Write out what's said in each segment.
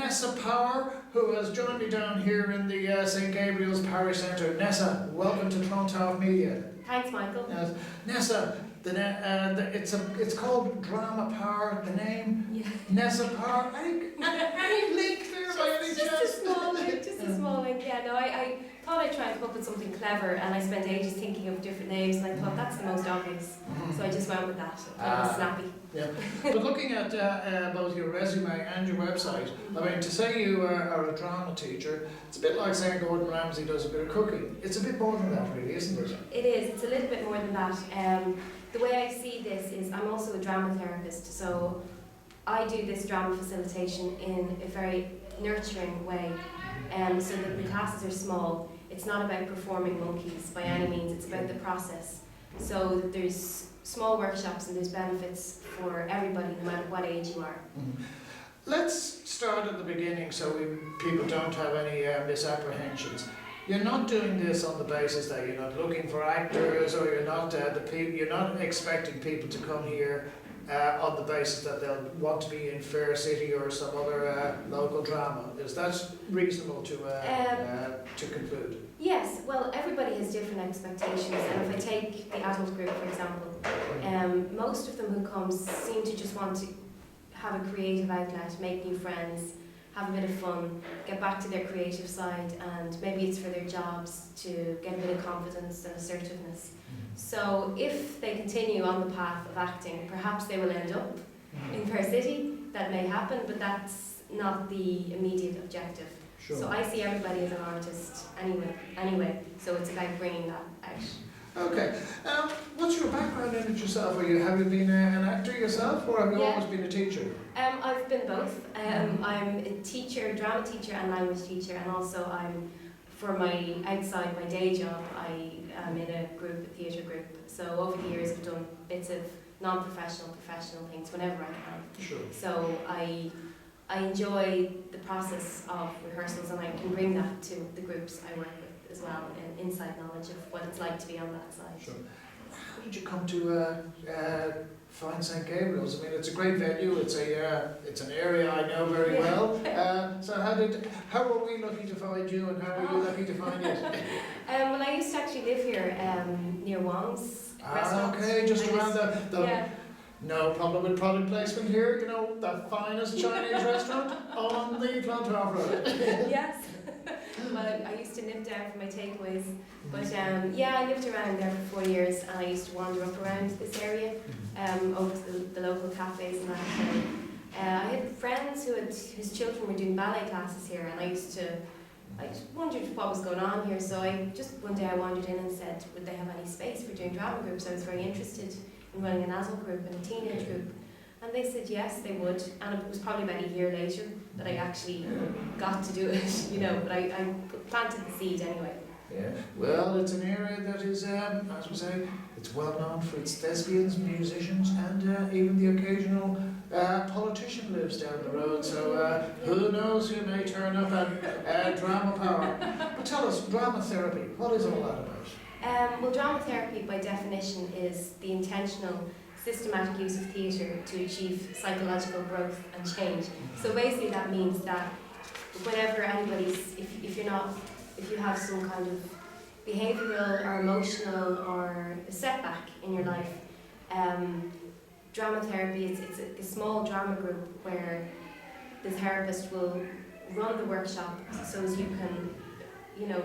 Nessa Power, who has joined me down here in the St. Gabriel's Parish Centre. Nessa, welcome to Clontarf Media. Thanks, Michael. Nessa, it's called DramaPower. The name, Nessa Power. Any link there by any chance? Just a small link. Yeah, no, I thought I'd try and come up with something clever, and I spent ages thinking of different names, and I thought that's the most obvious. So I just went with that. It was snappy. Yeah, but looking at both your resume and your website, I mean, to say you are a drama teacher, it's a bit like saying Gordon Ramsay does a bit of cooking. It's a bit more than that, really, isn't it? It is. It's a little bit more than that. The way I see this is I'm also a drama therapist, so I do this drama facilitation in a very nurturing way, so that the classes are small. It's not about performing monkeys by any means, it's about the process. So there's small workshops and there's benefits for everybody, no matter what age you are. Let's start at the beginning so people don't have any misapprehensions. You're not doing this on the basis that you're not looking for actors, or you're not expecting people to come here on the basis that they'll want to be in Fair City or some other local drama. Is that reasonable to conclude? Yes, well, everybody has different expectations, and if I take the adult group, for example, most of them who come seem to just want to have a creative outlet, make new friends, have a bit of fun, get back to their creative side, and maybe it's for their jobs to get a bit of confidence and assertiveness. So if they continue on the path of acting, perhaps they will end up in Fair City. That may happen, but that's not the immediate objective. Sure. So I see everybody as an artist anyway, so it's about bringing that out. Okay. What's your background in it yourself? Have you been an actor yourself, or have you always been a teacher? I've been both. I'm a teacher, drama teacher and language teacher, and also for my outside my day job, I am in a theatre group. So over the years I've done bits of non-professional, professional things whenever I can. Sure. So I enjoy the process of rehearsals, and I can bring that to the groups I work with as well, and inside knowledge of what it's like to be on that side. Sure. How did you come to find St. Gabriel's? I mean, it's a great venue. It's an area I know very well. So how were we lucky to find you, and how were you lucky to find it? Well, I used to actually live here near Wong's restaurant. Okay, just around the no problem with product placement here. You know, the finest Chinese restaurant on the Clontarf Road. Yes. Well, I used to nip down for my takeaways, but I lived around there for 4 years, and I used to wander up around this area, over to the local cafes and that. I had friends whose children were doing ballet classes here, and I just wondered what was going on here. So one day I wandered in and said, would they have any space for doing drama groups? I was very interested in running an adult group and a teenage group. And they said yes, they would, and it was probably about a year later that I actually got to do it, but I planted the seed anyway. Yeah, well, it's an area that is, as we say, it's well known for its thespians, musicians, and even the occasional politician lives down the road, so who knows who may turn up at DramaPower. But tell us, DramaTherapy, what is all that about? Well, DramaTherapy by definition is the intentional systematic use of theatre to achieve psychological growth and change. So basically that means that whenever if you have some kind of behavioural or emotional or a setback in your life, drama therapy it's a small drama group where the therapist will run the workshop so as you can,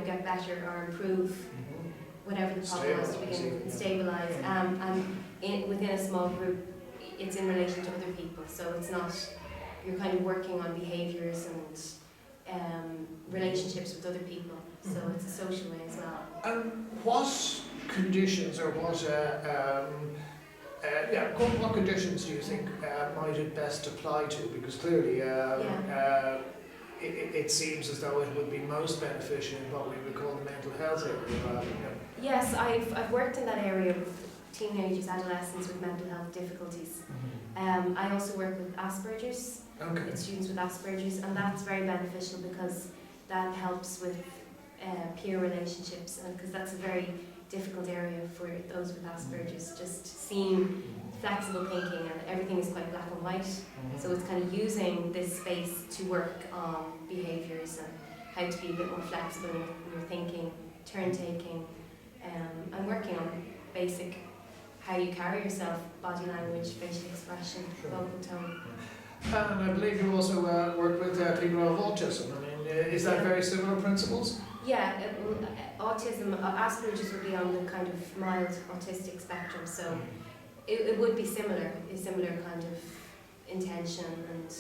get better or improve whatever the problem was to begin with, and stabilise. Within a small group, it's in relation to other people, so it's not, you're kind of working on behaviours and relationships with other people, so it's a social way as well. And what conditions or what conditions do you think might it best apply to? Because clearly it seems as though it would be most beneficial in what we would call the mental health area. Yes, I've worked in that area with teenagers, adolescents with mental health difficulties. I also work with aspergers, with students with aspergers, and that's very beneficial because that helps with peer relationships, because that's a very difficult area for those with Asperger's, just seeing flexible thinking, and everything is quite black and white. So it's kind of using this space to work on behaviours and how to be a bit more flexible in your thinking, turn taking, and working on basic how you carry yourself, body language, facial expression, vocal tone. And I believe you also work with people who have autism. I mean, is that very similar principles? Yeah, autism, Asperger's would be on the kind of mild autistic spectrum, so it would be similar, a similar kind of intention and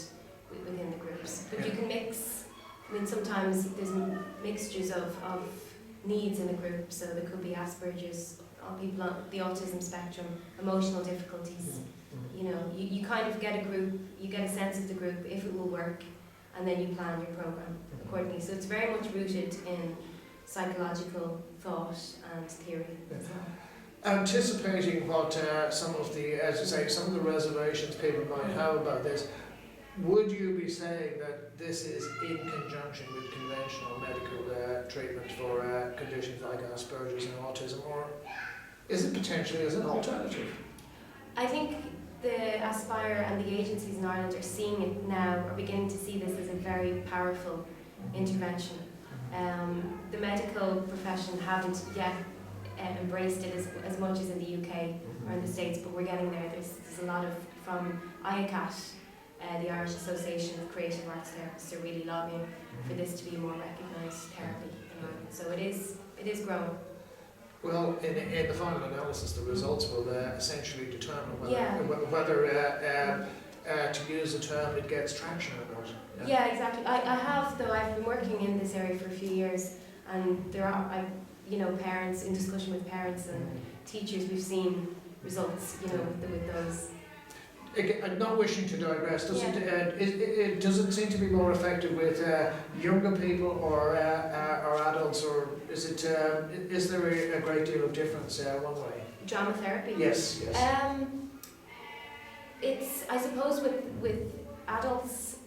within the groups. But you can mix, I mean, sometimes there's mixtures of needs in a group, so there could be Asperger's, people on the autism spectrum, emotional difficulties. You know, you kind of get a group, you get a sense of the group, if it will work, and then you plan your program accordingly. So it's very much rooted in psychological thought and theory as well. Anticipating what some of the, as you say, some of the reservations people might have about this, would you be saying that this is in conjunction with conventional medical treatment for conditions like Asperger's and autism, or is it potentially as an alternative? I think the Aspire and the agencies in Ireland are seeing it now, are beginning to see this as a very powerful intervention. The medical profession haven't yet embraced it as much as in the UK or in the States, but we're getting there. There's a lot of, from IACAT, the Irish Association of Creative Arts Therapists, are really lobbying for this to be a more recognised therapy in Ireland. So it is growing. Well, in the final analysis, the results will essentially determine whether to use the term, it gets traction or not. Yeah, exactly. I've been working in this area for a few years, and there are, parents, in discussion with parents and teachers, we've seen results, with those. Again, not wishing to digress, does it seem to be more effective with younger people or adults, or is there a great deal of difference one way? DramaTherapy? Yes. It's, I suppose, with adults,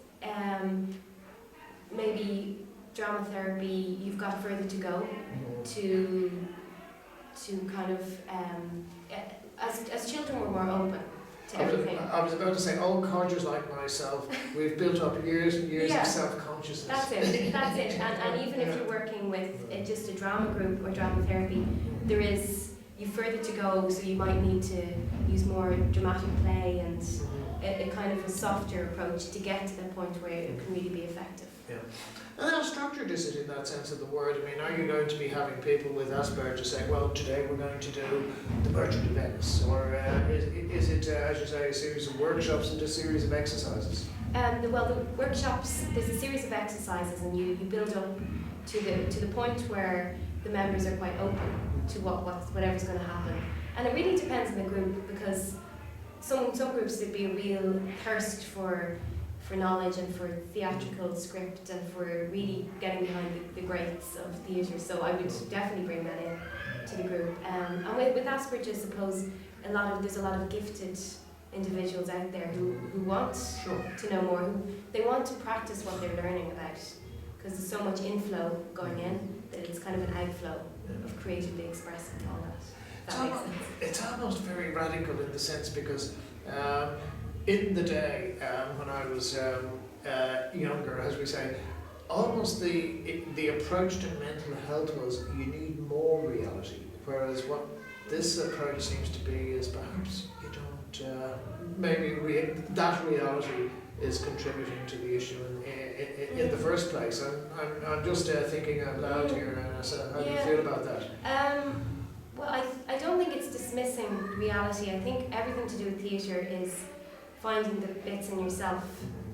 maybe DramaTherapy, you've got further to go to kind of, as children we're more open to everything. I was about to say, all codgers like myself, we've built up years and years of self-consciousness. That's it. And even if you're working with just a drama group or DramaTherapy, you've further to go, so you might need to use more dramatic play and a kind of a softer approach to get to the point where it can really be effective. Yeah. And how structured is it in that sense of the word? I mean, are you going to be having people with Asperger's saying, well, today we're going to do the Merchant of Venice, or is it, as you say, a series of workshops and a series of exercises? Well, the workshops, there's a series of exercises, and you build up to the point where the members are quite open to whatever's going to happen. And it really depends on the group, because some groups there'd be a real thirst for knowledge and for theatrical script and for really getting behind the greats of theatre. So I would definitely bring that in to the group. And with Asperger's, I suppose there's a lot of gifted individuals out there who want to know more, who they want to practice what they're learning about, because there's so much inflow going in that it's kind of an outflow of creatively expressing all that. It's almost very radical in the sense, because in the day when I was younger, as we say, almost the approach to mental health was you need more reality, whereas what this approach seems to be is perhaps you don't, that reality is contributing to the issue in the first place. I'm just thinking out loud here, Nessa. How do you feel about that? Well, I don't think it's dismissing reality. I think everything to do with theatre is finding the bits in yourself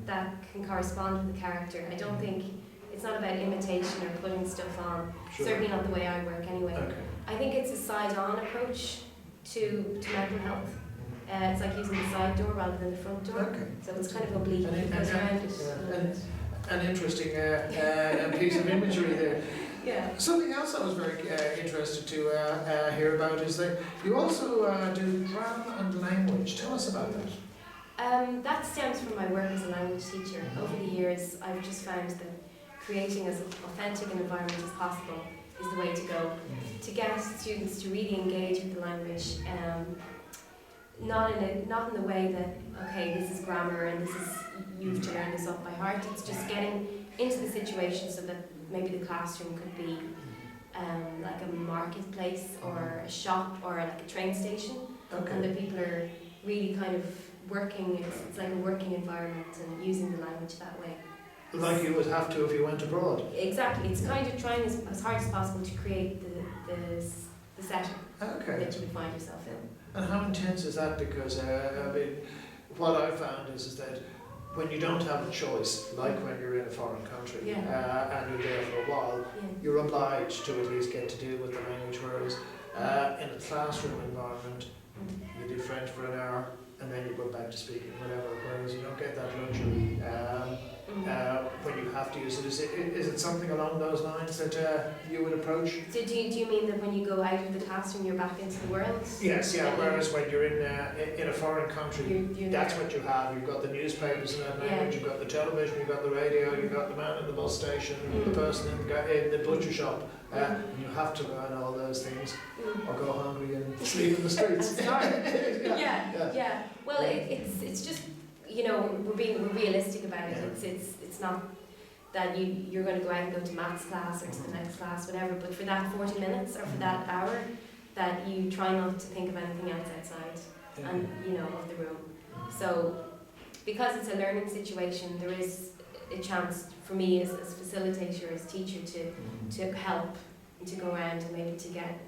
that can correspond with the character. I don't think it's not about imitation or putting stuff on. Certainly not the way I work anyway. Okay. I think it's a side-on approach to mental health. It's like using the side door rather than the front door. Okay. So it's kind of oblique. It goes around it. An interesting piece of imagery there. Yeah. Something else I was very interested to hear about is that you also do drama and language. Tell us about that. That stems from my work as a language teacher. Over the years, I've just found that creating as authentic an environment as possible is the way to go. To get students to really engage with the language, not in the way that, okay, this is grammar and this is, you have to learn this off by heart. It's just getting into the situation so that maybe the classroom could be like a marketplace or a shop or like a train station, and that people are really kind of working, it's like a working environment and using the language that way. Like you would have to if you went abroad. Exactly, it's kind of trying as hard as possible to create the setting that you would find yourself in. And how intense is that? Because I mean, what I've found is that when you don't have a choice, like when you're in a foreign country and you're there for a while, you're obliged to at least get to deal with the language, whereas in a classroom environment, you do French for an hour and then you go back to speaking whatever, whereas you don't get that luxury when you have to use it. Is it something along those lines that you would approach? So do you mean that when you go out of the classroom you're back into the world? Yes, yeah, whereas when you're in a foreign country, that's what you have. You've got the newspapers in that language, you've got the television, you've got the radio, you've got the man at the bus station, the person in the butcher shop. You have to learn all those things or go hungry and sleep in the streets. Yeah. Well, it's just, you know, we're realistic about it. It's not that you're going to go out and go to maths class or to the next class, whatever. But for that 40 minutes or for that hour, that you try not to think of anything else outside and of the room. So because it's a learning situation, there is a chance for me as facilitator, as teacher, to help and to go around and maybe to get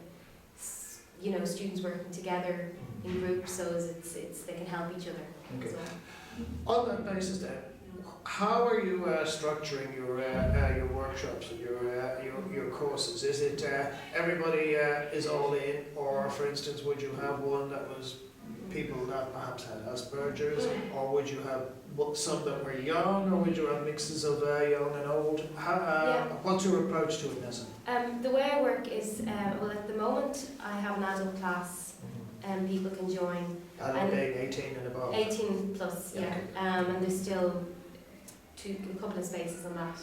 students working together in groups so it's they can help each other as well. On that basis then, how are you structuring your workshops and your courses? Is it everybody is all in, or for instance would you have one that was people that perhaps had aspergers, or would you have some that were young, or would you have mixes of young and old? What's your approach to it, Nessa? The way I work is, well, at the moment I have an adult class and people can join. Adult being 18 and above? 18 plus, yeah. And there's still a couple of spaces on that.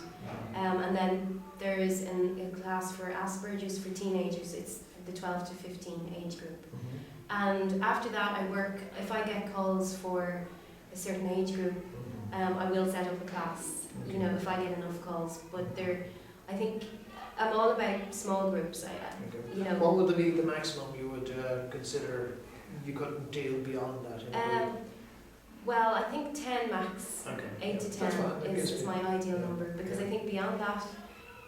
And then there is a class for aspergers for teenagers. It's the 12 to 15 age group. And after that I work, if I get calls for a certain age group, I will set up a class, if I get enough calls. But I think I'm all about small groups. What would be the maximum you would consider you couldn't deal beyond that? Well, I think 10 max, 8 to 10 is my ideal number, because I think beyond that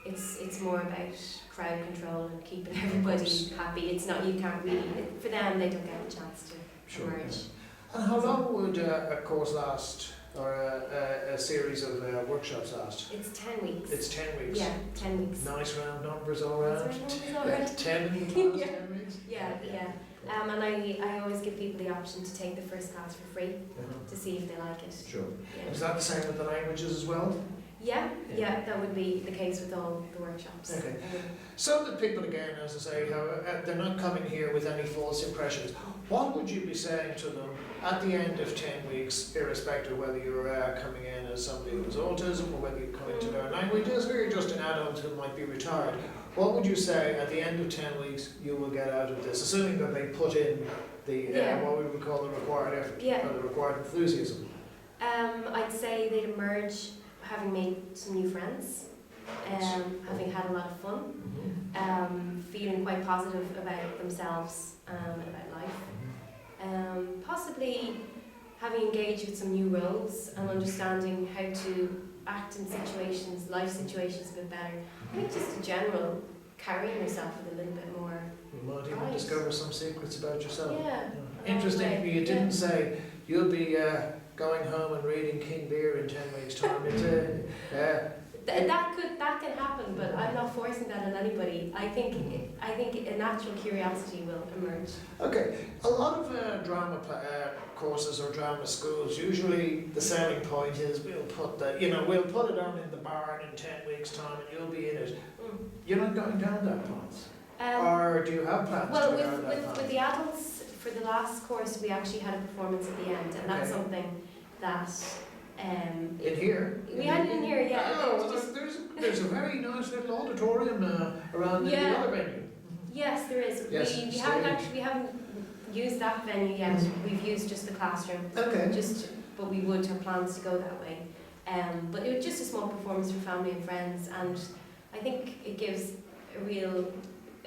it's more about crowd control and keeping everybody happy. It's not, you can't really, for them they don't get a chance to emerge. And how long would a course last, or a series of workshops last? It's 10 weeks. It's 10 weeks? Yeah, 10 weeks. Nice round numbers all around? 10 in the class, 10 weeks? Yeah. And I always give people the option to take the first class for free to see if they like it. Sure. Is that the same with the languages as well? Yeah, that would be the case with all the workshops. Okay. So that people, again, as I say, they're not coming here with any false impressions. What would you be saying to them at the end of 10 weeks, irrespective of whether you're coming in as somebody with autism, or whether you're coming to learn languages, or you're just an adult who might be retired? What would you say at the end of 10 weeks you will get out of this, assuming that they put in the what we would call the required effort, or the required enthusiasm? I'd say they'd emerge having made some new friends, having had a lot of fun, feeling quite positive about themselves and about life, possibly having engaged with some new roles and understanding how to act in situations, life situations a bit better. I think just in general, carrying yourself with a little bit more. You might even discover some secrets about yourself. Yeah. Interestingly, you didn't say you'll be going home and reading King Lear in 10 weeks' time. That can happen, but I'm not forcing that on anybody. I think a natural curiosity will emerge. Okay, a lot of drama courses or drama schools, usually the selling point is we'll put it on in the barn in 10 weeks' time and you'll be in it. You're not going down that path, or do you have plans to go down that path? With the adults, for the last course we actually had a performance at the end, and that's something that In here? We had it in here, yeah. Oh, well, there's a very nice little auditorium around the other venue. Yes, there is. Yes, We haven't used that venue yet. We've used just the classroom. Okay. But we would have plans to go that way. But it was just a small performance for family and friends, and I think it gives a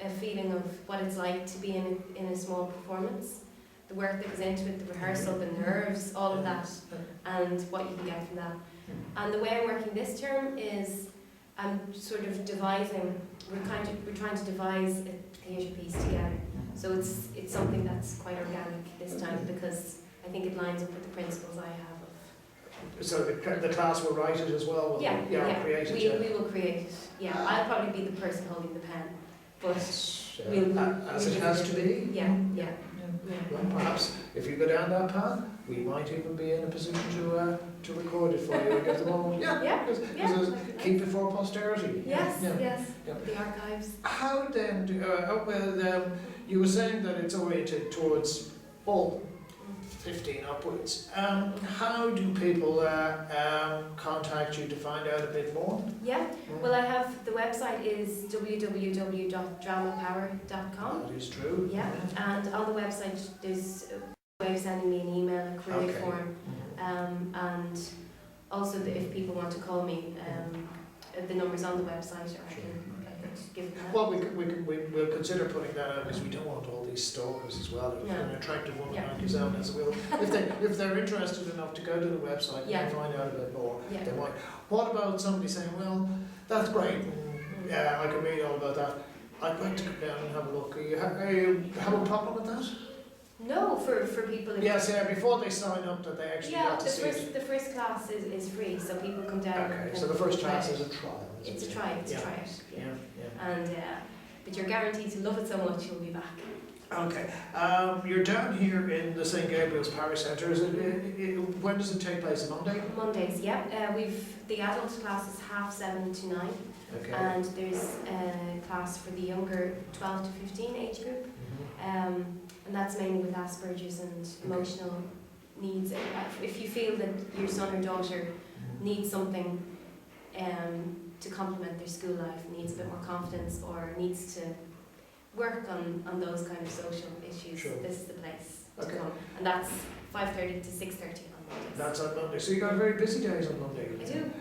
feeling of what it's like to be in a small performance. The work that goes into it, the rehearsal, the nerves, all of that, and what you can get from that. And the way I'm working this term is I'm sort of devising. We're trying to devise a theatre piece together. So it's something that's quite organic this time, because I think it lines up with the principles I have. So the class will write it as well? Create it. We will create it. Yeah, I'll probably be the person holding the pen, but as it has to be. Yeah. Well, perhaps if you go down that path, we might even be in a position to record it for you and get them all. Keep it for posterity. Yes. The archives. How then? You were saying that it's oriented towards all 15 upwards. How do people contact you to find out a bit more? Yeah, well, I have the website is www.dramapower.com. That is true. Yeah, and on the website there's a way of sending me an email, a query form, and also if people want to call me, the number's on the website, or I can give them that. Well, we'll consider putting that out, because we don't want all these stalkers as well. If an attractive woman like yourself, as will, if they're interested enough to go to the website and find out a bit more, they might. What about somebody saying, well, that's great, I can read all about that, I'd like to come down and have a look. You have a problem with that? No, for people. Yes, before they sign up, that they actually have to see it. The first class is free, so people come down. Okay, so the first class is a trial. It's a try. It's a try it. Yeah. And but you're guaranteed to love it so much you'll be back. Okay. You're down here in the St. Gabriel's Parish Centre. When does it take place? Monday? Mondays, yeah. The adult class is 7:30 to 9. Okay. And there's a class for the younger 12 to 15 age group. And that's mainly with aspergers and emotional needs. If you feel that your son or daughter needs something to complement their school life, needs a bit more confidence, or needs to work on those kind of social issues, this is the place to come. And that's 5:30 to 6:30 on Mondays. That's on Monday. So you got very busy days on Monday. I do.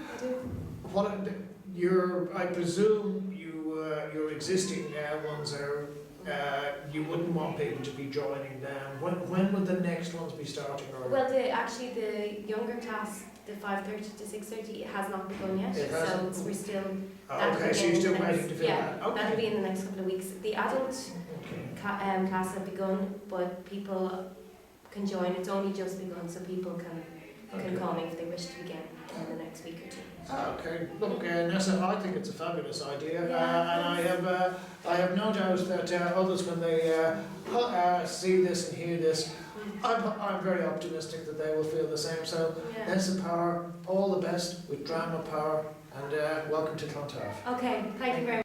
I presume your existing ones are. You wouldn't want people to be joining them. When would the next ones be starting? Or? Well, the younger class, the 5:30 to 6:30, has not begun yet. So we're still. Okay, so you're still waiting to fill that. Okay. That'll be in the next couple of weeks. The adult class have begun, but people can join. It's only just begun, so people can call me if they wish to begin in the next week or two. Okay, look, Nessa, I think it's a fabulous idea, and I have no doubt that others, when they see this and hear this, I'm very optimistic that they will feel the same. So, Nessa Power, all the best with DramaPower, and welcome to Clontarf. Okay, thank you very much.